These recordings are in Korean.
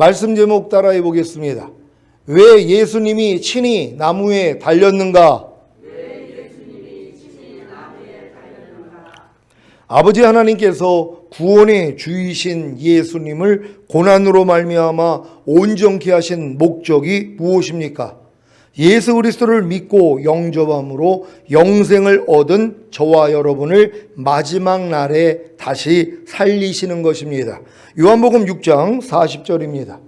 말씀 제목 따라해 보겠습니다. 왜 예수님이 친히 나무에 달렸는가? 아버지 하나님께서 구원의 주이신 예수님을 고난으로 말미암아 온전케 하신 목적이 무엇입니까? 예수 그리스도를 믿고 영접함으로 영생을 얻은 저와 여러분을 마지막 날에 다시 살리시는 것입니다. 요한복음 6장 40절입니다.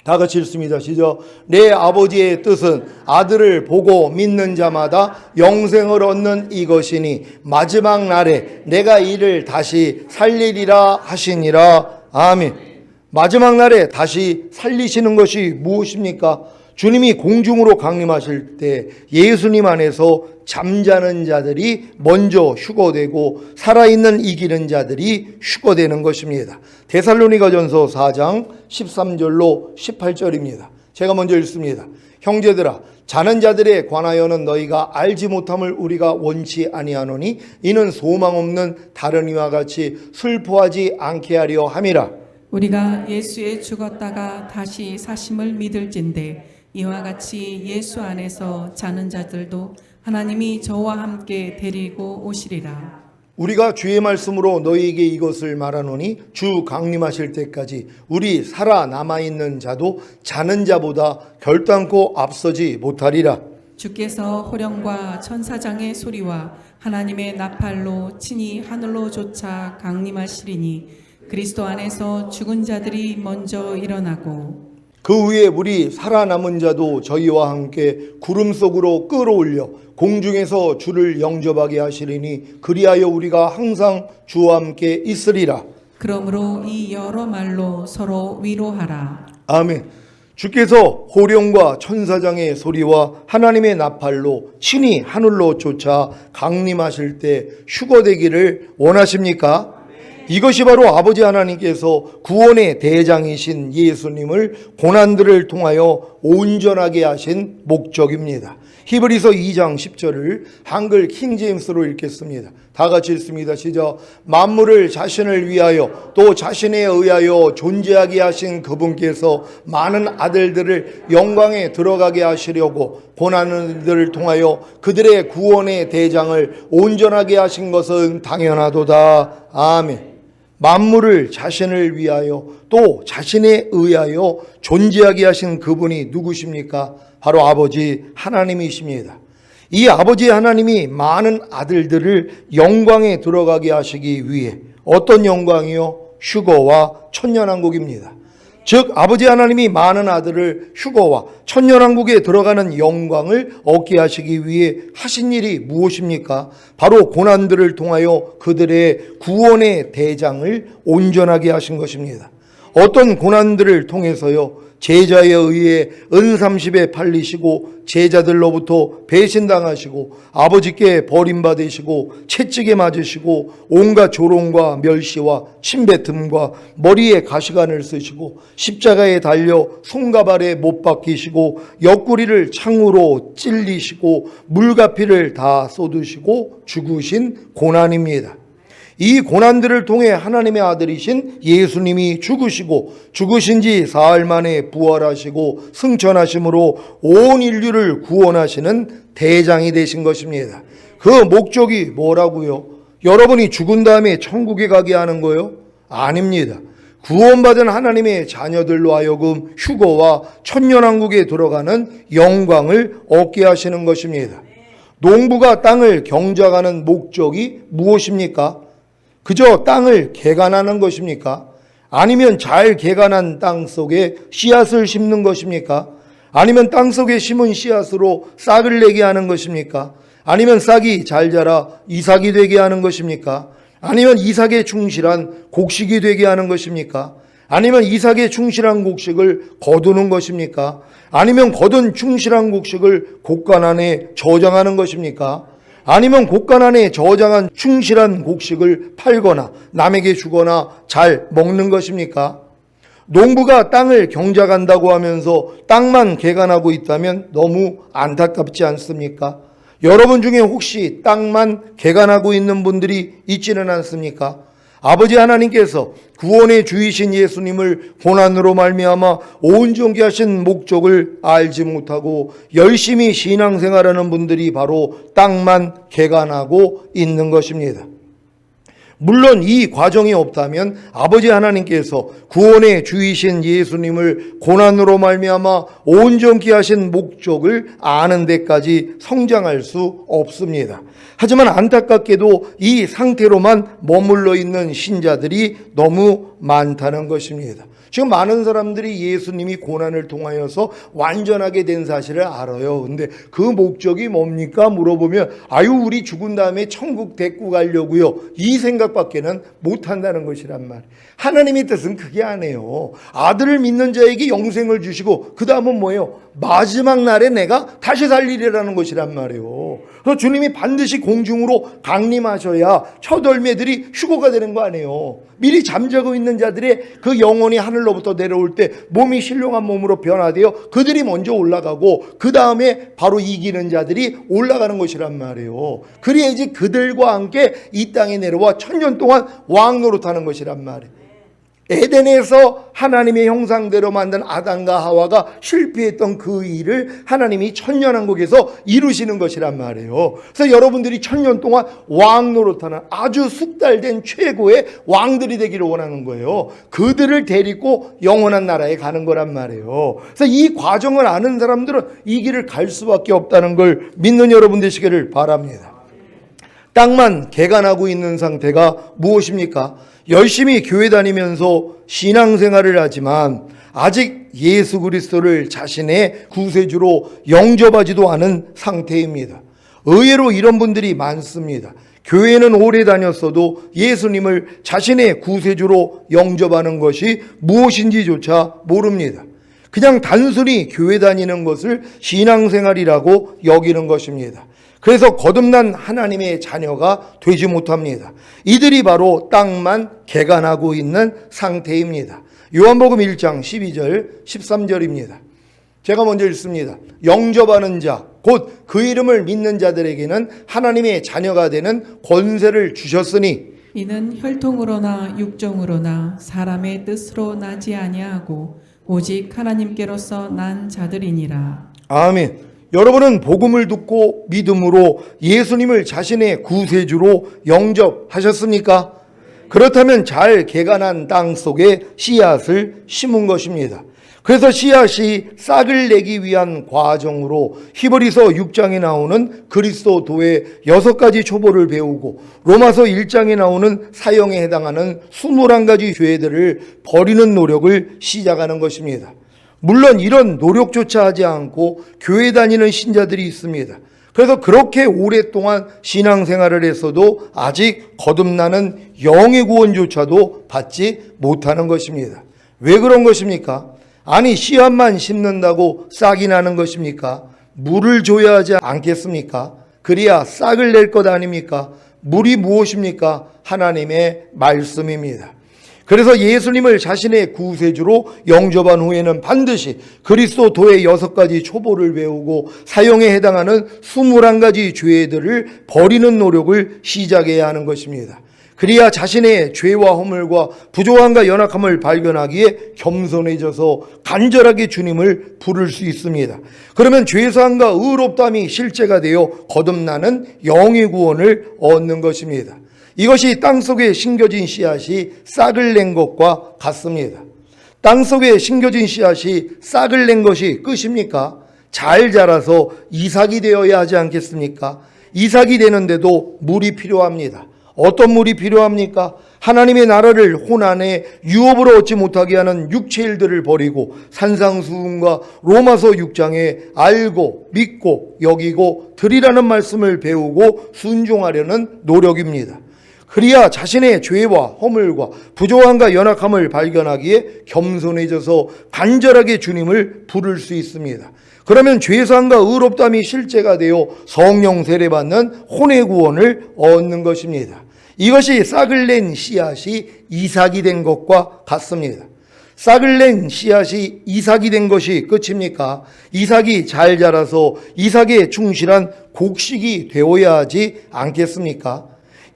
다 같이 읽습니다. 시작. 내 아버지의 뜻은 아들을 보고 믿는 자마다 영생을 얻는 이것이니 마지막 날에 내가 이를 다시 살리리라 하시니라. 아멘. 마지막 날에 다시 살리시는 것이 무엇입니까? 주님이 공중으로 강림하실 때 예수님 안에서 잠자는 자들이 먼저 휴거되고 살아있는 이기는 자들이 휴거되는 것입니다. 데살로니가전서 4장 13절로 18절입니다. 제가 먼저 읽습니다. 형제들아, 자는 자들에 관하여는 너희가 알지 못함을 우리가 원치 아니하노니 이는 소망 없는 다른 이와 같이 슬퍼하지 않게 하려 함이라. 우리가 예수에 죽었다가 다시 사심을 믿을진대 이와 같이 예수 안에서 자는 자들도 하나님이 저와 함께 데리고 오시리라. 우리가 주의 말씀으로 너희에게 이것을 말하노니 주 강림하실 때까지 우리 살아남아있는 자도 자는 자보다 결단코 앞서지 못하리라. 주께서 호령과 천사장의 소리와 하나님의 나팔로 친히 하늘로 쫓아 강림하시리니 그리스도 안에서 죽은 자들이 먼저 일어나고 그 후에 우리 살아남은 자도 저희와 함께 구름 속으로 끌어올려 공중에서 주를 영접하게 하시리니 그리하여 우리가 항상 주와 함께 있으리라. 그러므로 이 여러 말로 서로 위로하라. 아멘. 주께서 호령과 천사장의 소리와 하나님의 나팔로 친히 하늘로 쫓아 강림하실 때 휴거되기를 원하십니까? 이것이 바로 아버지 하나님께서 구원의 대장이신 예수님을 고난들을 통하여 온전하게 하신 목적입니다. 히브리서 2장 10절을 한글 킹제임스로 읽겠습니다. 다 같이 읽습니다. 시작. 만물을 자신을 위하여 또 자신에 의하여 존재하게 하신 그분께서 많은 아들들을 영광에 들어가게 하시려고 고난들을 통하여 그들의 구원의 대장을 온전하게 하신 것은 당연하도다. 아멘. 만물을 자신을 위하여 또 자신에 의하여 존재하게 하신 그분이 누구십니까? 바로 아버지 하나님이십니다. 이 아버지 하나님이 많은 아들들을 영광에 들어가게 하시기 위해 어떤 영광이요? 휴거와 천년왕국입니다. 즉 아버지 하나님이 많은 아들을 휴거와 천년왕국에 들어가는 영광을 얻게 하시기 위해 하신 일이 무엇입니까? 바로 고난들을 통하여 그들의 구원의 대장을 온전하게 하신 것입니다. 어떤 고난들을 통해서요? 제자에 의해 은30에 팔리시고 제자들로부터 배신당하시고 아버지께 버림받으시고 채찍에 맞으시고 온갖 조롱과 멸시와 침뱉음과 머리에 가시관을 쓰시고 십자가에 달려 손과 발에 못 박히시고 옆구리를 창으로 찔리시고 물가피를 다 쏟으시고 죽으신 고난입니다. 이 고난들을 통해 하나님의 아들이신 예수님이 죽으신 지 사흘 만에 부활하시고 승천하심으로 온 인류를 구원하시는 대장이 되신 것입니다. 그 목적이 뭐라고요? 여러분이 죽은 다음에 천국에 가게 하는 거요? 아닙니다. 구원받은 하나님의 자녀들로 하여금 휴거와 천년왕국에 들어가는 영광을 얻게 하시는 것입니다. 농부가 땅을 경작하는 목적이 무엇입니까? 그저 땅을 개간하는 것입니까? 아니면 잘 개간한 땅 속에 씨앗을 심는 것입니까? 아니면 땅 속에 심은 씨앗으로 싹을 내게 하는 것입니까? 아니면 싹이 잘 자라 이삭이 되게 하는 것입니까? 아니면 이삭에 충실한 곡식이 되게 하는 것입니까? 아니면 이삭에 충실한 곡식을 거두는 것입니까? 아니면 거둔 충실한 곡식을 곡간 안에 저장하는 것입니까? 아니면 곡간 안에 저장한 충실한 곡식을 팔거나 남에게 주거나 잘 먹는 것입니까? 농부가 땅을 경작한다고 하면서 땅만 개간하고 있다면 너무 안타깝지 않습니까? 여러분 중에 혹시 땅만 개간하고 있는 분들이 있지는 않습니까? 아버지 하나님께서 구원의 주이신 예수님을 고난으로 말미암아 온전케 하신 목적을 알지 못하고 열심히 신앙생활하는 분들이 바로 땅만 개간하고 있는 것입니다. 물론 이 과정이 없다면 아버지 하나님께서 구원의 주이신 예수님을 고난으로 말미암아 온전케 하신 목적을 아는 데까지 성장할 수 없습니다. 하지만 안타깝게도 이 상태로만 머물러 있는 신자들이 너무 많다는 것입니다. 지금 많은 사람들이 예수님이 고난을 통하여서 완전하게 된 사실을 알아요. 근데 그 목적이 뭡니까? 물어보면 우리 죽은 다음에 천국 데리고 가려고요. 이 생각밖에는 못한다는 것이란 말이에요. 하나님의 뜻은 그게 아니에요. 아들을 믿는 자에게 영생을 주시고 그 다음은 뭐예요? 마지막 날에 내가 다시 살리리라는 것이란 말이에요. 그래서 주님이 반드시 공중으로 강림하셔야 첫 열매들이 휴거가 되는 거 아니에요. 미리 잠자고 있는 자들의 그 영혼이 하늘로부터 내려올 때 몸이 신령한 몸으로 변화되어 그들이 먼저 올라가고 그 다음에 바로 이기는 자들이 올라가는 것이란 말이에요. 그래야지 그들과 함께 이 땅에 내려와 천년 동안 왕 노릇하는 것이란 말이에요. 에덴에서 하나님의 형상대로 만든 아담과 하와가 실패했던 그 일을 하나님이 천년왕국에서 이루시는 것이란 말이에요. 그래서 여러분들이 천년 동안 왕 노릇하는 아주 숙달된 최고의 왕들이 되기를 원하는 거예요. 그들을 데리고 영원한 나라에 가는 거란 말이에요. 그래서 이 과정을 아는 사람들은 이 길을 갈 수밖에 없다는 걸 믿는 여러분 되시기를 바랍니다. 땅만 개간하고 있는 상태가 무엇입니까? 열심히 교회 다니면서 신앙생활을 하지만 아직 예수 그리스도를 자신의 구세주로 영접하지도 않은 상태입니다. 의외로 이런 분들이 많습니다. 교회는 오래 다녔어도 예수님을 자신의 구세주로 영접하는 것이 무엇인지조차 모릅니다. 그냥 단순히 교회 다니는 것을 신앙생활이라고 여기는 것입니다. 그래서 거듭난 하나님의 자녀가 되지 못합니다. 이들이 바로 땅만 개간하고 있는 상태입니다. 요한복음 1장 12절 13절입니다. 제가 먼저 읽습니다. 영접하는 자, 곧 그 이름을 믿는 자들에게는 하나님의 자녀가 되는 권세를 주셨으니 이는 혈통으로나 육정으로나 사람의 뜻으로 나지 아니하고 오직 하나님께로서 난 자들이니라. 아멘. 여러분은 복음을 듣고 믿음으로 예수님을 자신의 구세주로 영접하셨습니까? 그렇다면 잘 개간한 땅 속에 씨앗을 심은 것입니다. 그래서 씨앗이 싹을 내기 위한 과정으로 히브리서 6장에 나오는 그리스도도의 6가지 초보를 배우고 로마서 1장에 나오는 사형에 해당하는 21가지 죄들을 버리는 노력을 시작하는 것입니다. 물론 이런 노력조차 하지 않고 교회 다니는 신자들이 있습니다. 그래서 그렇게 오랫동안 신앙생활을 했어도 아직 거듭나는 영의 구원조차도 받지 못하는 것입니다. 왜 그런 것입니까? 아니 씨앗만 심는다고 싹이 나는 것입니까? 물을 줘야 하지 않겠습니까? 그래야 싹을 낼 것 아닙니까? 물이 무엇입니까? 하나님의 말씀입니다. 그래서 예수님을 자신의 구세주로 영접한 후에는 반드시 그리스도도의 6가지 초보를 배우고 사형에 해당하는 21가지 죄들을 버리는 노력을 시작해야 하는 것입니다. 그래야 자신의 죄와 허물과 부조함과 연약함을 발견하기에 겸손해져서 간절하게 주님을 부를 수 있습니다. 그러면 죄사함과 의롭다함이 실제가 되어 거듭나는 영의 구원을 얻는 것입니다. 이것이 땅속에 심겨진 씨앗이 싹을 낸 것과 같습니다. 땅속에 심겨진 씨앗이 싹을 낸 것이 끝입니까? 잘 자라서 이삭이 되어야 하지 않겠습니까? 이삭이 되는데도 물이 필요합니다. 어떤 물이 필요합니까? 하나님의 나라를 혼안에 유업으로 얻지 못하게 하는 육체 일들을 버리고 산상수훈과 로마서 6장에 알고 믿고 여기고 드리라는 말씀을 배우고 순종하려는 노력입니다. 그래야 자신의 죄와 허물과 부조함과 연약함을 발견하기에 겸손해져서 간절하게 주님을 부를 수 있습니다. 그러면 죄사함과 의롭다함이 실제가 되어 성령 세례받는 혼의 구원을 얻는 것입니다. 이것이 싹을 낸 씨앗이 이삭이 된 것과 같습니다. 싹을 낸 씨앗이 이삭이 된 것이 끝입니까? 이삭이 잘 자라서 이삭에 충실한 곡식이 되어야 하지 않겠습니까?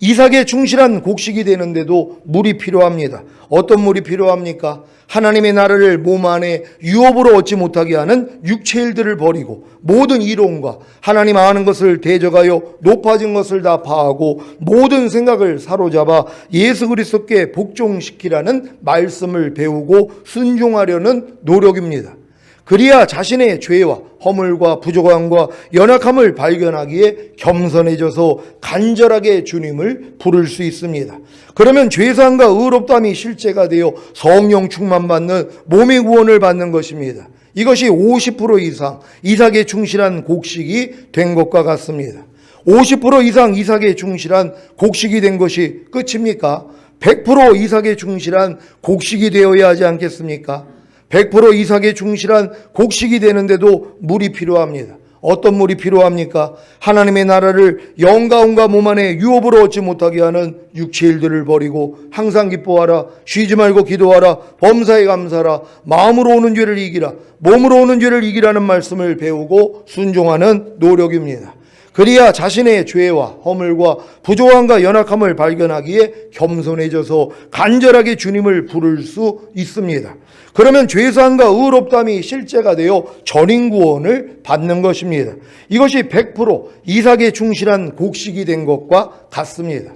이삭에 충실한 곡식이 되는데도 물이 필요합니다. 어떤 물이 필요합니까? 하나님의 나라를 몸 안에 유업으로 얻지 못하게 하는 육체 일들을 버리고 모든 이론과 하나님 아는 것을 대적하여 높아진 것을 다 파하고 모든 생각을 사로잡아 예수 그리스도께 복종시키라는 말씀을 배우고 순종하려는 노력입니다. 그리야 자신의 죄와 허물과 부족함과 연약함을 발견하기에 겸손해져서 간절하게 주님을 부를 수 있습니다. 그러면 죄사함과 의롭다함이 실제가 되어 성령 충만받는 몸의 구원을 받는 것입니다. 이것이 50% 이상 이삭에 충실한 곡식이 된 것과 같습니다. 50% 이상 이삭에 충실한 곡식이 된 것이 끝입니까? 100% 이삭에 충실한 곡식이 되어야 하지 않겠습니까? 100% 이삭에 충실한 곡식이 되는데도 물이 필요합니다. 어떤 물이 필요합니까? 하나님의 나라를 영가운과 몸 안에 유업으로 얻지 못하게 하는 육체 일들을 버리고 항상 기뻐하라, 쉬지 말고 기도하라, 범사에 감사하라, 마음으로 오는 죄를 이기라, 몸으로 오는 죄를 이기라는 말씀을 배우고 순종하는 노력입니다. 그리야 자신의 죄와 허물과 부족함과 연약함을 발견하기에 겸손해져서 간절하게 주님을 부를 수 있습니다. 그러면 죄사함과 의롭다함이 실제가 되어 전인 구원을 받는 것입니다. 이것이 100% 이삭에 충실한 곡식이 된 것과 같습니다.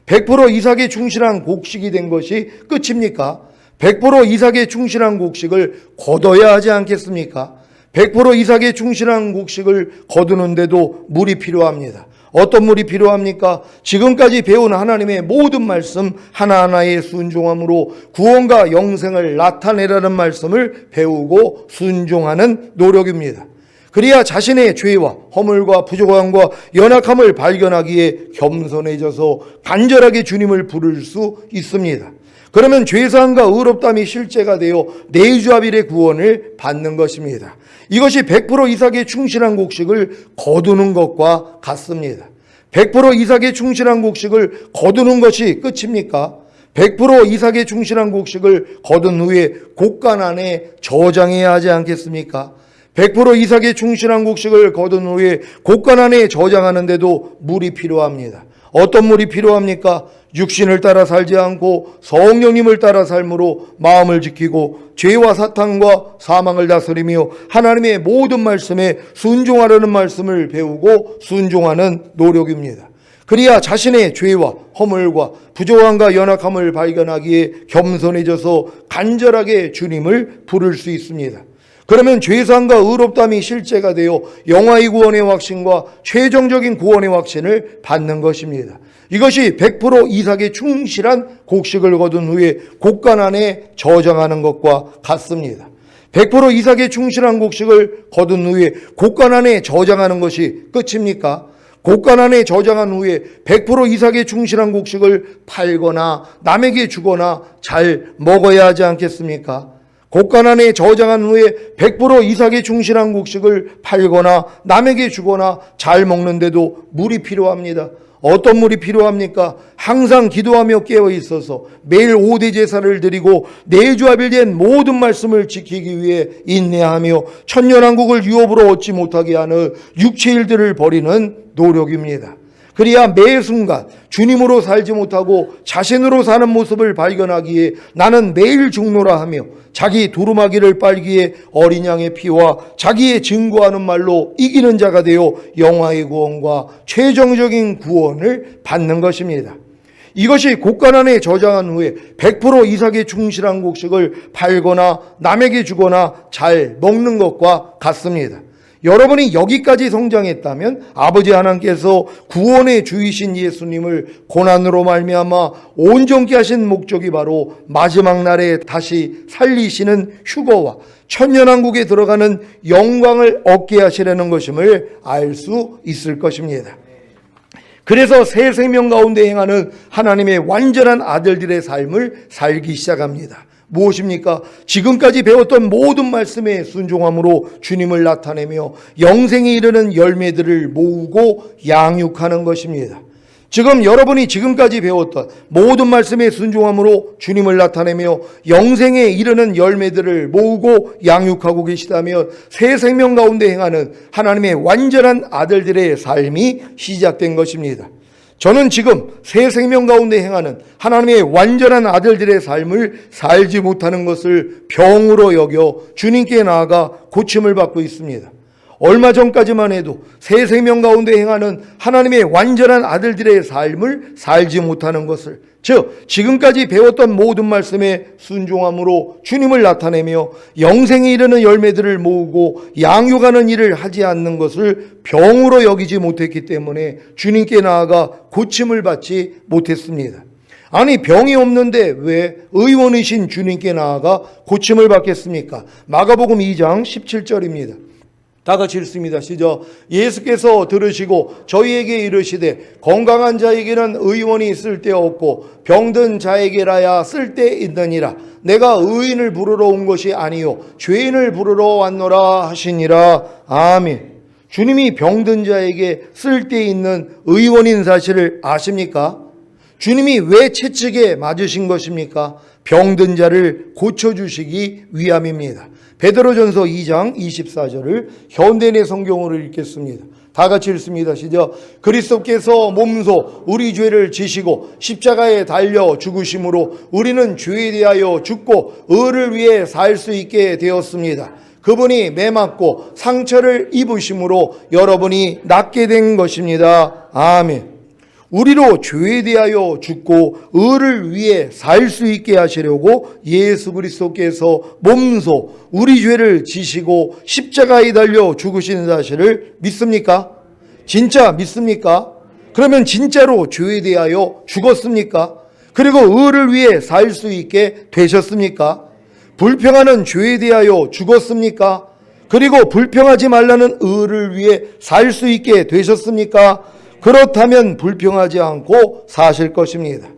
100% 이삭에 충실한 곡식이 된 것이 끝입니까? 100% 이삭에 충실한 곡식을 거둬야 하지 않겠습니까? 100% 이삭에 충실한 곡식을 거두는데도 물이 필요합니다. 어떤 물이 필요합니까? 지금까지 배운 하나님의 모든 말씀 하나하나에 순종함으로 구원과 영생을 나타내라는 말씀을 배우고 순종하는 노력입니다. 그래야 자신의 죄와 허물과 부족함과 연약함을 발견하기에 겸손해져서 간절하게 주님을 부를 수 있습니다. 그러면 죄사함과 의롭다함이 실제가 되어 내주합일의 구원을 받는 것입니다. 이것이 100% 이삭에 충실한 곡식을 거두는 것과 같습니다. 100% 이삭에 충실한 곡식을 거두는 것이 끝입니까? 100% 이삭에 충실한 곡식을 거둔 후에 곡간 안에 저장해야 하지 않겠습니까? 100% 이삭에 충실한 곡식을 거둔 후에 곡간 안에 저장하는데도 물이 필요합니다. 어떤 물이 필요합니까? 육신을 따라 살지 않고 성령님을 따라 삶으로 마음을 지키고 죄와 사탄과 사망을 다스리며 하나님의 모든 말씀에 순종하려는 말씀을 배우고 순종하는 노력입니다. 그래야 자신의 죄와 허물과 부족함과 연약함을 발견하기에 겸손해져서 간절하게 주님을 부를 수 있습니다. 그러면 죄사함과 의롭다함이 실제가 되어 영화의 구원의 확신과 최종적인 구원의 확신을 받는 것입니다. 이것이 100% 이삭에 충실한 곡식을 거둔 후에 곡간 안에 저장하는 것과 같습니다. 100% 이삭에 충실한 곡식을 거둔 후에 곡간 안에 저장하는 것이 끝입니까? 곡간 안에 저장한 후에 100% 이삭에 충실한 곡식을 팔거나 남에게 주거나 잘 먹어야 하지 않겠습니까? 곡간 안에 저장한 후에 100% 이삭에 충실한 곡식을 팔거나 남에게 주거나 잘 먹는데도 물이 필요합니다. 어떤 물이 필요합니까? 항상 기도하며 깨어 있어서 매일 5대 제사를 드리고 내주합일된 모든 말씀을 지키기 위해 인내하며 천년왕국을 유업으로 얻지 못하게 하는 육체 일들을 버리는 노력입니다. 그래야 매 순간 주님으로 살지 못하고 자신으로 사는 모습을 발견하기에 나는 매일 죽노라 하며 자기 두루마기를 빨기에 어린 양의 피와 자기의 증거하는 말로 이기는 자가 되어 영화의 구원과 최종적인 구원을 받는 것입니다. 이것이 곡간 안에 저장한 후에 100% 이삭에 충실한 곡식을 팔거나 남에게 주거나 잘 먹는 것과 같습니다. 여러분이 여기까지 성장했다면 아버지 하나님께서 구원의 주이신 예수님을 고난으로 말미암아 온전케 하신 목적이 바로 마지막 날에 다시 살리시는 휴거와 천년왕국에 들어가는 영광을 얻게 하시려는 것임을 알 수 있을 것입니다. 그래서 새 생명 가운데 행하는 하나님의 완전한 아들들의 삶을 살기 시작합니다. 무엇입니까? 지금까지 배웠던 모든 말씀에 순종함으로 주님을 나타내며 영생에 이르는 열매들을 모으고 양육하는 것입니다. 지금 여러분이 지금까지 배웠던 모든 말씀에 순종함으로 주님을 나타내며 영생에 이르는 열매들을 모으고 양육하고 계시다면 새 생명 가운데 행하는 하나님의 완전한 아들들의 삶이 시작된 것입니다. 저는 지금 새 생명 가운데 행하는 하나님의 완전한 아들들의 삶을 살지 못하는 것을 병으로 여겨 주님께 나아가 고침을 받고 있습니다. 얼마 전까지만 해도 새 생명 가운데 행하는 하나님의 완전한 아들들의 삶을 살지 못하는 것을, 즉 지금까지 배웠던 모든 말씀에 순종함으로 주님을 나타내며 영생에 이르는 열매들을 모으고 양육하는 일을 하지 않는 것을 병으로 여기지 못했기 때문에 주님께 나아가 고침을 받지 못했습니다. 아니, 병이 없는데 왜 의원이신 주님께 나아가 고침을 받겠습니까? 마가복음 2장 17절입니다. 다 같이 읽습니다. 시작. 예수께서 들으시고 저희에게 이르시되 건강한 자에게는 의원이 쓸데없고 병든 자에게라야 쓸데있느니라. 내가 의인을 부르러 온 것이 아니요 죄인을 부르러 왔노라 하시니라. 아멘. 주님이 병든 자에게 쓸데있는 의원인 사실을 아십니까? 주님이 왜 채찍에 맞으신 것입니까? 병든 자를 고쳐주시기 위함입니다. 베드로전서 2장 24절을 현대인의 성경으로 읽겠습니다. 다 같이 읽습니다. 시작. 그리스도께서 몸소 우리 죄를 지시고 십자가에 달려 죽으심으로 우리는 죄에 대하여 죽고 의를 위해 살 수 있게 되었습니다. 그분이 매맞고 상처를 입으심으로 여러분이 낫게 된 것입니다. 아멘. 우리로 죄에 대하여 죽고 의를 위해 살 수 있게 하시려고 예수 그리스도께서 몸소 우리 죄를 지시고 십자가에 달려 죽으신 사실을 믿습니까? 진짜 믿습니까? 그러면 진짜로 죄에 대하여 죽었습니까? 그리고 의를 위해 살 수 있게 되셨습니까? 불평하는 죄에 대하여 죽었습니까? 그리고 불평하지 말라는 의를 위해 살 수 있게 되셨습니까? 그렇다면 불평하지 않고 사실 것입니다.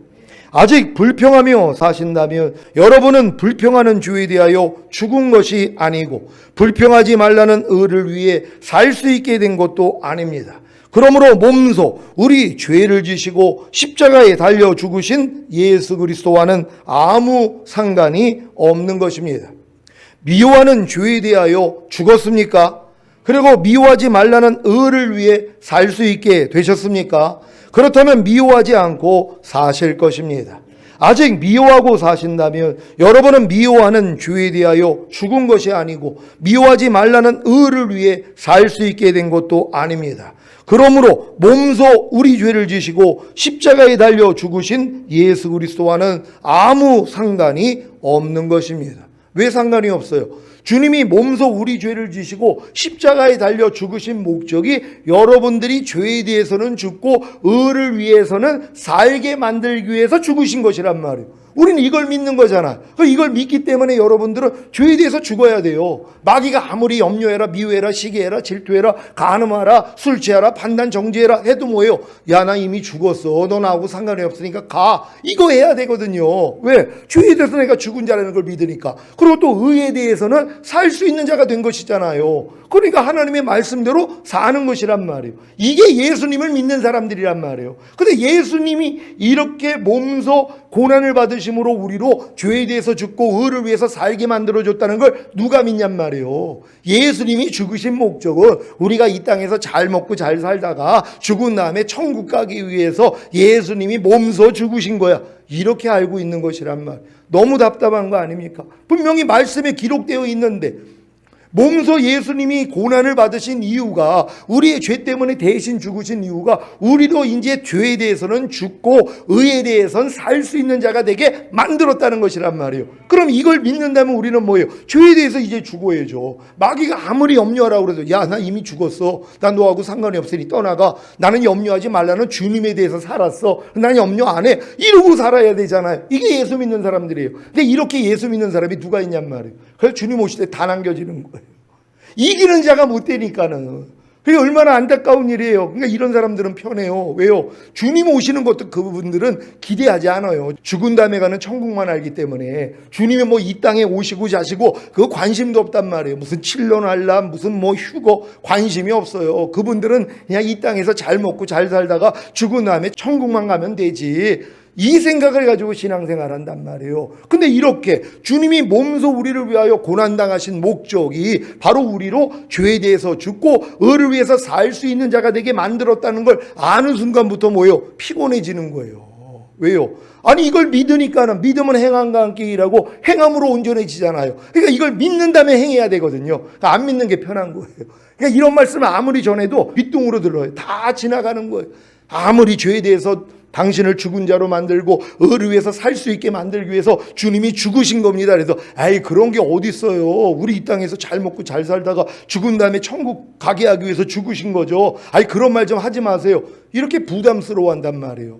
아직 불평하며 사신다면 여러분은 불평하는 죄에 대하여 죽은 것이 아니고 불평하지 말라는 의를 위해 살 수 있게 된 것도 아닙니다. 그러므로 몸소 우리 죄를 지시고 십자가에 달려 죽으신 예수 그리스도와는 아무 상관이 없는 것입니다. 미워하는 죄에 대하여 죽었습니까? 그리고 미워하지 말라는 의를 위해 살 수 있게 되셨습니까? 그렇다면 미워하지 않고 사실 것입니다. 아직 미워하고 사신다면 여러분은 미워하는 죄에 대하여 죽은 것이 아니고 미워하지 말라는 의를 위해 살 수 있게 된 것도 아닙니다. 그러므로 몸소 우리 죄를 지시고 십자가에 달려 죽으신 예수 그리스도와는 아무 상관이 없는 것입니다. 왜 상관이 없어요? 주님이 몸소 우리 죄를 지시고 십자가에 달려 죽으신 목적이 여러분들이 죄에 대해서는 죽고 의를 위해서는 살게 만들기 위해서 죽으신 것이란 말이에요. 우리는 이걸 믿는 거잖아. 이걸 믿기 때문에 여러분들은 죄에 대해서 죽어야 돼요. 마귀가 아무리 염려해라, 미워해라, 시기해라, 질투해라, 간음하라, 술 취하라, 판단 정죄해라 해도 뭐예요? 야, 나 이미 죽었어. 너 나하고 상관이 없으니까 가. 이거 해야 되거든요. 왜? 죄에 대해서 내가 죽은 자라는 걸 믿으니까. 그리고 또 의에 대해서는 살 수 있는 자가 된 것이잖아요. 그러니까 하나님의 말씀대로 사는 것이란 말이에요. 이게 예수님을 믿는 사람들이란 말이에요. 근데 예수님이 이렇게 몸소 고난을 받으심으로 우리로 죄에 대해서 죽고 의를 위해서 살게 만들어줬다는 걸 누가 믿냔 말이에요. 예수님이 죽으신 목적은 우리가 이 땅에서 잘 먹고 잘 살다가 죽은 다음에 천국 가기 위해서 예수님이 몸소 죽으신 거야. 이렇게 알고 있는 것이란 말. 너무 답답한 거 아닙니까? 분명히 말씀에 기록되어 있는데 몸소 예수님이 고난을 받으신 이유가, 우리의 죄 때문에 대신 죽으신 이유가 우리도 이제 죄에 대해서는 죽고 의에 대해서는 살 수 있는 자가 되게 만들었다는 것이란 말이에요. 그럼 이걸 믿는다면 우리는 뭐예요? 죄에 대해서 이제 죽어야죠. 마귀가 아무리 염려하라고 그래도 야, 나 이미 죽었어. 난 너하고 상관이 없으니 떠나가. 나는 염려하지 말라는 주님에 대해서 살았어. 난 염려 안 해. 이러고 살아야 되잖아요. 이게 예수 믿는 사람들이에요. 근데 이렇게 예수 믿는 사람이 누가 있냔 말이에요. 그래서 주님 오실 때 다 남겨지는 거예요. 이기는 자가 못 되니까는. 그게 얼마나 안타까운 일이에요. 그러니까 이런 사람들은 편해요. 왜요? 주님 오시는 것도 그분들은 기대하지 않아요. 죽은 다음에 가는 천국만 알기 때문에 주님이 뭐 이 땅에 오시고 자시고 그거 관심도 없단 말이에요. 무슨 7년 할람, 무슨 뭐 휴거 관심이 없어요. 그분들은 그냥 이 땅에서 잘 먹고 잘 살다가 죽은 다음에 천국만 가면 되지. 이 생각을 가지고 신앙생활 한단 말이에요. 근데 이렇게 주님이 몸소 우리를 위하여 고난당하신 목적이 바로 우리로 죄에 대해서 죽고 의를 위해서 살 수 있는 자가 되게 만들었다는 걸 아는 순간부터 뭐예요? 피곤해지는 거예요. 왜요? 아니 이걸 믿으니까는 믿음은 행함과 함께 일하고 행함으로 온전해지잖아요. 그러니까 이걸 믿는 다음에 행해야 되거든요. 그러니까 안 믿는 게 편한 거예요. 그러니까 이런 말씀을 아무리 전해도 빗동으로 들어요. 다 지나가는 거예요. 아무리 죄에 대해서 당신을 죽은 자로 만들고 의를 위해서 살 수 있게 만들기 위해서 주님이 죽으신 겁니다. 그래서 아이 그런 게 어디 있어요. 우리 이 땅에서 잘 먹고 잘 살다가 죽은 다음에 천국 가게 하기 위해서 죽으신 거죠. 아이 그런 말 좀 하지 마세요. 이렇게 부담스러워한단 말이에요.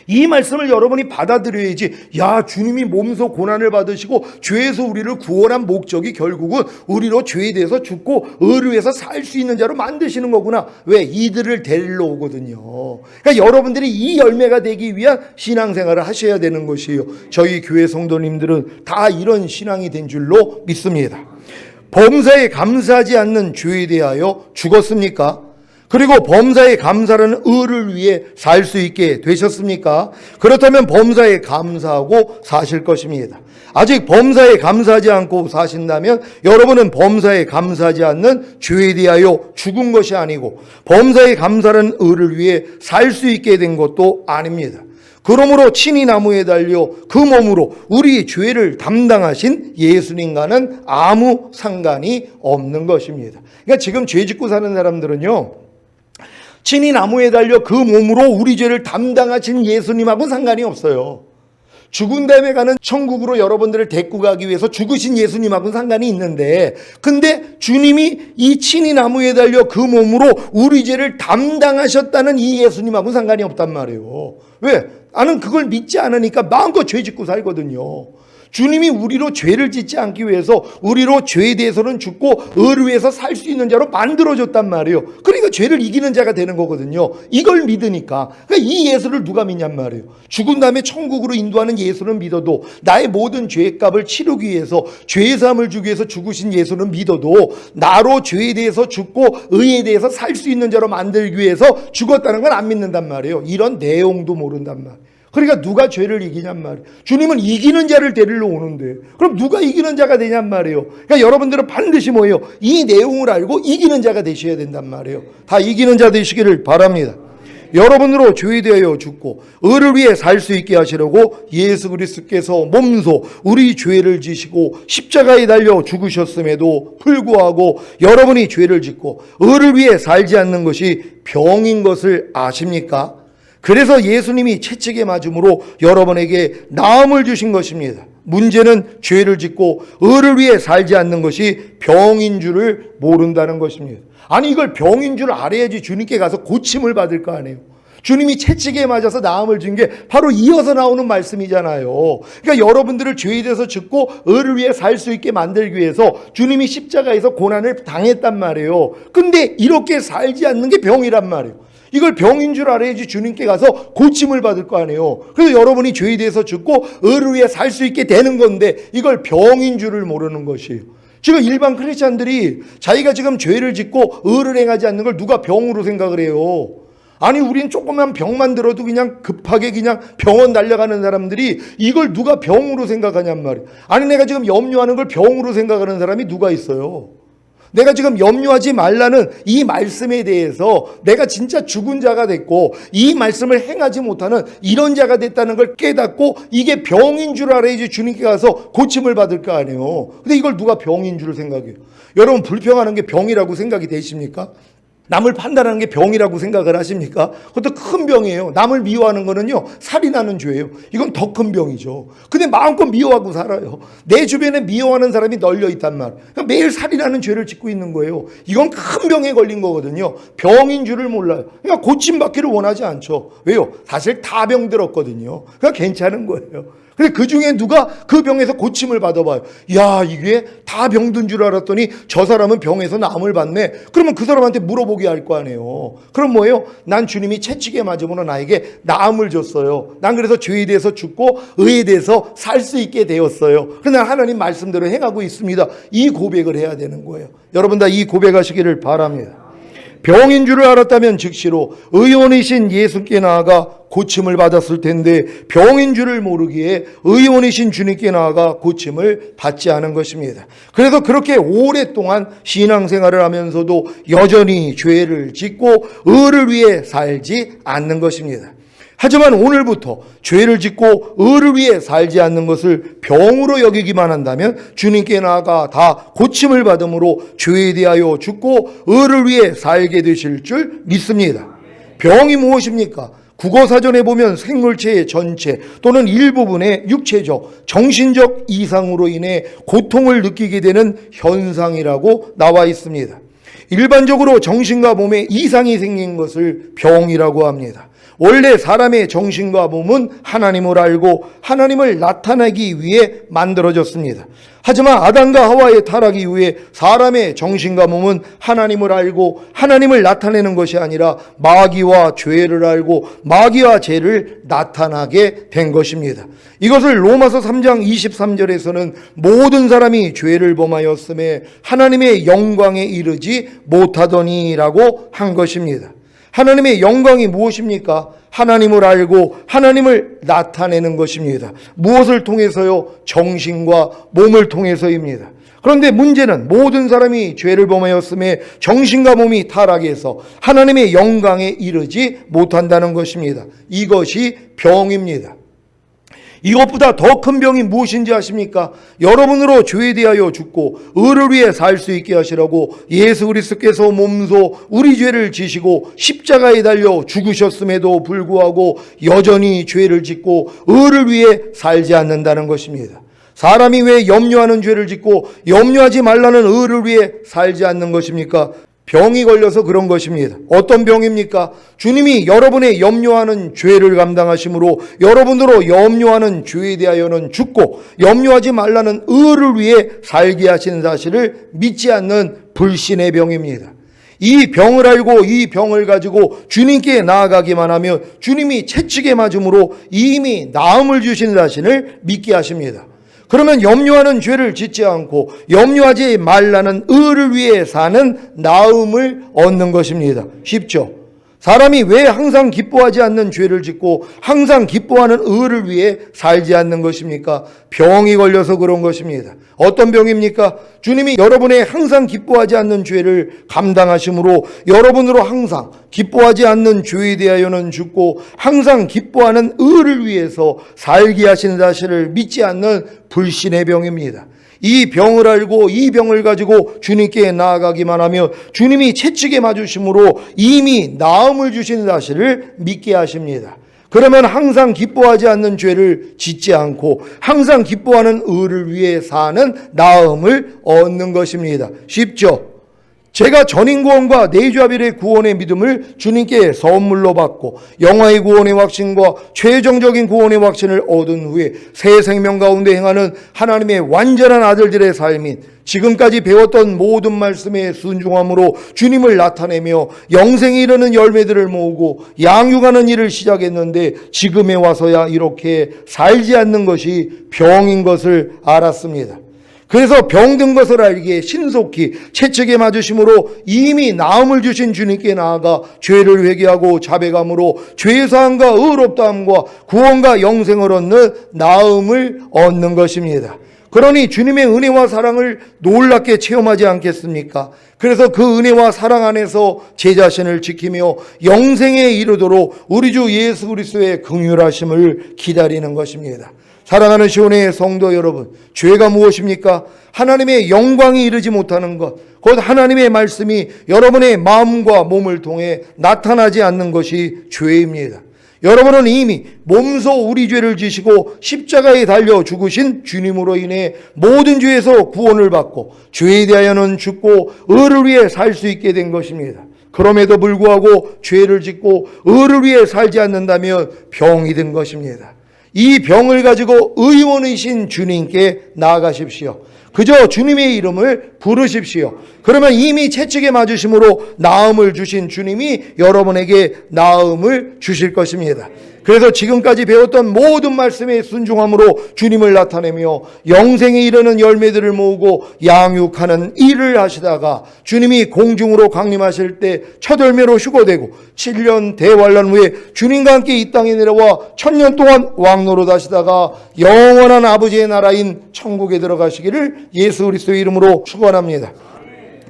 이 말씀을 여러분이 받아들여야지. 야, 주님이 몸소 고난을 받으시고 죄에서 우리를 구원한 목적이 결국은 우리로 죄에 대해서 죽고 의를 위해서 살 수 있는 자로 만드시는 거구나. 왜? 이들을 데리러 오거든요. 그러니까 여러분들이 이 열매가 되기 위한 신앙생활을 하셔야 되는 것이에요. 저희 교회 성도님들은 다 이런 신앙이 된 줄로 믿습니다. 범사에 감사하지 않는 죄에 대하여 죽었습니까? 그리고 범사에 감사라는 의를 위해 살 수 있게 되셨습니까? 그렇다면 범사에 감사하고 사실 것입니다. 아직 범사에 감사하지 않고 사신다면 여러분은 범사에 감사하지 않는 죄에 대하여 죽은 것이 아니고 범사에 감사라는 의를 위해 살 수 있게 된 것도 아닙니다. 그러므로 친히 나무에 달려 그 몸으로 우리 죄를 담당하신 예수님과는 아무 상관이 없는 것입니다. 그러니까 지금 죄 짓고 사는 사람들은요, 친히 나무에 달려 그 몸으로 우리 죄를 담당하신 예수님하고는 상관이 없어요. 죽은 다음에 가는 천국으로 여러분들을 데리고 가기 위해서 죽으신 예수님하고는 상관이 있는데, 근데 주님이 이 친히 나무에 달려 그 몸으로 우리 죄를 담당하셨다는 이 예수님하고는 상관이 없단 말이에요. 왜? 나는 그걸 믿지 않으니까 마음껏 죄 짓고 살거든요. 주님이 우리로 죄를 짓지 않기 위해서 우리로 죄에 대해서는 죽고 의를 위해서 살 수 있는 자로 만들어줬단 말이에요. 그러니까 죄를 이기는 자가 되는 거거든요. 이걸 믿으니까. 그러니까 이 예수를 누가 믿냔 말이에요. 죽은 다음에 천국으로 인도하는 예수는 믿어도 나의 모든 죄의 값을 치르기 위해서 죄의 삶을 주기 위해서 죽으신 예수는 믿어도 나로 죄에 대해서 죽고 의에 대해서 살 수 있는 자로 만들기 위해서 죽었다는 건 안 믿는단 말이에요. 이런 내용도 모른단 말이에요. 그러니까 누가 죄를 이기냔 말이에요. 주님은 이기는 자를 데리러 오는데 그럼 누가 이기는 자가 되냔 말이에요. 그러니까 여러분들은 반드시 뭐예요? 이 내용을 알고 이기는 자가 되셔야 된단 말이에요. 다 이기는 자 되시기를 바랍니다. 여러분으로 죄에 대하여 죽고 의를 위해 살 수 있게 하시려고 예수 그리스도께서 몸소 우리 죄를 지시고 십자가에 달려 죽으셨음에도 불구하고 여러분이 죄를 짓고 의를 위해 살지 않는 것이 병인 것을 아십니까? 그래서 예수님이 채찍에 맞음으로 여러분에게 나음을 주신 것입니다. 문제는 죄를 짓고 의를 위해 살지 않는 것이 병인 줄을 모른다는 것입니다. 아니 이걸 병인 줄 알아야지 주님께 가서 고침을 받을 거 아니에요. 주님이 채찍에 맞아서 나음을 준 게 바로 이어서 나오는 말씀이잖아요. 그러니까 여러분들을 죄에 대해서 짓고 의를 위해 살 수 있게 만들기 위해서 주님이 십자가에서 고난을 당했단 말이에요. 근데 이렇게 살지 않는 게 병이란 말이에요. 이걸 병인 줄 알아야지 주님께 가서 고침을 받을 거 아니에요. 그래서 여러분이 죄에 대해서 죽고 의를 위해 살 수 있게 되는 건데 이걸 병인 줄을 모르는 것이에요. 지금 일반 크리스찬들이 자기가 지금 죄를 짓고 의를 행하지 않는 걸 누가 병으로 생각을 해요. 아니 우린 조그만 병만 들어도 그냥 급하게 그냥 병원 달려가는 사람들이 이걸 누가 병으로 생각하냔 말이에요. 아니 내가 지금 염려하는 걸 병으로 생각하는 사람이 누가 있어요. 내가 지금 염려하지 말라는 이 말씀에 대해서 내가 진짜 죽은 자가 됐고 이 말씀을 행하지 못하는 이런 자가 됐다는 걸 깨닫고 이게 병인 줄 알아야지 주님께 가서 고침을 받을 거 아니에요. 근데 이걸 누가 병인 줄 생각해요? 여러분 불평하는 게 병이라고 생각이 되십니까? 남을 판단하는 게 병이라고 생각을 하십니까? 그것도 큰 병이에요. 남을 미워하는 거는요, 살인하는 죄예요. 이건 더 큰 병이죠. 근데 마음껏 미워하고 살아요. 내 주변에 미워하는 사람이 널려 있단 말이에요. 그러니까 매일 살인하는 죄를 짓고 있는 거예요. 이건 큰 병에 걸린 거거든요. 병인 줄을 몰라요. 그러니까 고침받기를 원하지 않죠. 왜요? 사실 다 병들었거든요. 그러니까 괜찮은 거예요. 근데 그 중에 누가 그 병에서 고침을 받아봐요. 야, 이게 다 병든 줄 알았더니 저 사람은 병에서 나음을 받네. 그러면 그 사람한테 물어보게 할 거 아니에요. 그럼 뭐예요? 난 주님이 채찍에 맞으므로 나에게 나음을 줬어요. 난 그래서 죄에 대해서 죽고 의에 대해서 살 수 있게 되었어요. 그러나 하나님 말씀대로 행하고 있습니다. 이 고백을 해야 되는 거예요. 여러분 다 이 고백하시기를 바랍니다. 병인 줄을 알았다면 즉시로 의원이신 예수께 나아가 고침을 받았을 텐데 병인 줄을 모르기에 의원이신 주님께 나아가 고침을 받지 않은 것입니다. 그래서 그렇게 오랫동안 신앙생활을 하면서도 여전히 죄를 짓고 의를 위해 살지 않는 것입니다. 하지만 오늘부터 죄를 짓고 의를 위해 살지 않는 것을 병으로 여기기만 한다면 주님께 나아가 다 고침을 받음으로 죄에 대하여 죽고 의를 위해 살게 되실 줄 믿습니다. 병이 무엇입니까? 국어사전에 보면 생물체의 전체 또는 일부분의 육체적, 정신적 이상으로 인해 고통을 느끼게 되는 현상이라고 나와 있습니다. 일반적으로 정신과 몸에 이상이 생긴 것을 병이라고 합니다. 원래 사람의 정신과 몸은 하나님을 알고 하나님을 나타내기 위해 만들어졌습니다. 하지만 아담과 하와의 타락 이후에 사람의 정신과 몸은 하나님을 알고 하나님을 나타내는 것이 아니라 마귀와 죄를 알고 마귀와 죄를 나타나게 된 것입니다. 이것을 로마서 3장 23절에서는 모든 사람이 죄를 범하였음에 하나님의 영광에 이르지 못하더니라고 한 것입니다. 하나님의 영광이 무엇입니까? 하나님을 알고 하나님을 나타내는 것입니다. 무엇을 통해서요? 정신과 몸을 통해서입니다. 그런데 문제는 모든 사람이 죄를 범하였음에 정신과 몸이 타락해서 하나님의 영광에 이르지 못한다는 것입니다. 이것이 병입니다. 이것보다 더 큰 병이 무엇인지 아십니까? 여러분으로 죄에 대하여 죽고 의를 위해 살 수 있게 하시라고 예수 그리스도께서 몸소 우리 죄를 지시고 십자가에 달려 죽으셨음에도 불구하고 여전히 죄를 짓고 의를 위해 살지 않는다는 것입니다. 사람이 왜 염려하는 죄를 짓고 염려하지 말라는 의를 위해 살지 않는 것입니까? 병이 걸려서 그런 것입니다. 어떤 병입니까? 주님이 여러분의 염려하는 죄를 감당하심으로 여러분으로 염려하는 죄에 대하여는 죽고 염려하지 말라는 의를 위해 살게 하시는 사실을 믿지 않는 불신의 병입니다. 이 병을 알고 이 병을 가지고 주님께 나아가기만 하면 주님이 채찍에 맞음으로 이미 나음을 주신 자신을 믿게 하십니다. 그러면 염려하는 죄를 짓지 않고 염려하지 말라는 의를 위해 사는 나음을 얻는 것입니다. 쉽죠? 사람이 왜 항상 기뻐하지 않는 죄를 짓고 항상 기뻐하는 의를 위해 살지 않는 것입니까? 병이 걸려서 그런 것입니다. 어떤 병입니까? 주님이 여러분의 항상 기뻐하지 않는 죄를 감당하심으로 여러분으로 항상 기뻐하지 않는 죄에 대하여는 죽고 항상 기뻐하는 의를 위해서 살게 하시는 사실을 믿지 않는 불신의 병입니다. 이 병을 알고 이 병을 가지고 주님께 나아가기만 하며 주님이 채찍에 맞으심으로 이미 나음을 주신 사실을 믿게 하십니다. 그러면 항상 기뻐하지 않는 죄를 짓지 않고 항상 기뻐하는 의를 위해 사는 나음을 얻는 것입니다. 쉽죠? 제가 전인구원과 내주아벨의 구원의 믿음을 주님께 선물로 받고 영화의 구원의 확신과 최종적인 구원의 확신을 얻은 후에 새 생명 가운데 행하는 하나님의 완전한 아들들의 삶인 지금까지 배웠던 모든 말씀에 순종함으로 주님을 나타내며 영생에 이르는 열매들을 모으고 양육하는 일을 시작했는데 지금에 와서야 이렇게 살지 않는 것이 병인 것을 알았습니다. 그래서 병든 것을 알기에 신속히 채찍에 맞으심으로 이미 나음을 주신 주님께 나아가 죄를 회개하고 자백함으로 죄사함과 의롭다함과 구원과 영생을 얻는 나음을 얻는 것입니다. 그러니 주님의 은혜와 사랑을 놀랍게 체험하지 않겠습니까? 그래서 그 은혜와 사랑 안에서 제 자신을 지키며 영생에 이르도록 우리 주 예수 그리스도의 긍휼하심을 기다리는 것입니다. 사랑하는 시온의 성도 여러분, 죄가 무엇입니까? 하나님의 영광이 이르지 못하는 것, 곧 하나님의 말씀이 여러분의 마음과 몸을 통해 나타나지 않는 것이 죄입니다. 여러분은 이미 몸소 우리 죄를 지시고 십자가에 달려 죽으신 주님으로 인해 모든 죄에서 구원을 받고 죄에 대하여는 죽고 의를 위해 살 수 있게 된 것입니다. 그럼에도 불구하고 죄를 짓고 의를 위해 살지 않는다면 병이 든 것입니다. 이 병을 가지고 의원이신 주님께 나아가십시오. 그저 주님의 이름을 부르십시오. 그러면 이미 채찍에 맞으심으로 나음을 주신 주님이 여러분에게 나음을 주실 것입니다. 그래서 지금까지 배웠던 모든 말씀에 순종함으로 주님을 나타내며 영생에 이르는 열매들을 모으고 양육하는 일을 하시다가 주님이 공중으로 강림하실 때 첫 열매로 휴거되고 7년 대환란 후에 주님과 함께 이 땅에 내려와 1000년 동안 왕노릇 하시다가 영원한 아버지의 나라인 천국에 들어가시기를 예수 그리스도의 이름으로 축원합니다.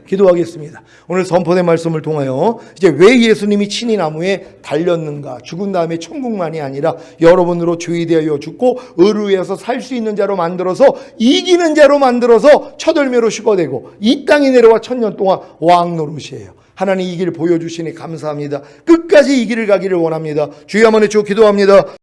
기도하겠습니다. 오늘 선포된 말씀을 통하여 이제 왜 예수님이 친히 나무에 달렸는가, 죽은 다음에 천국만이 아니라 여러분으로 죄에 대하여 죽고 의를 위해서 살 수 있는 자로 만들어서 이기는 자로 만들어서 첫 열매로 휴거되고 이 땅에 내려와 1000년 동안 왕노릇이에요. 하나님 이 길 보여주시니 감사합니다. 끝까지 이 길을 가기를 원합니다. 주여 한번 외치고 기도합니다.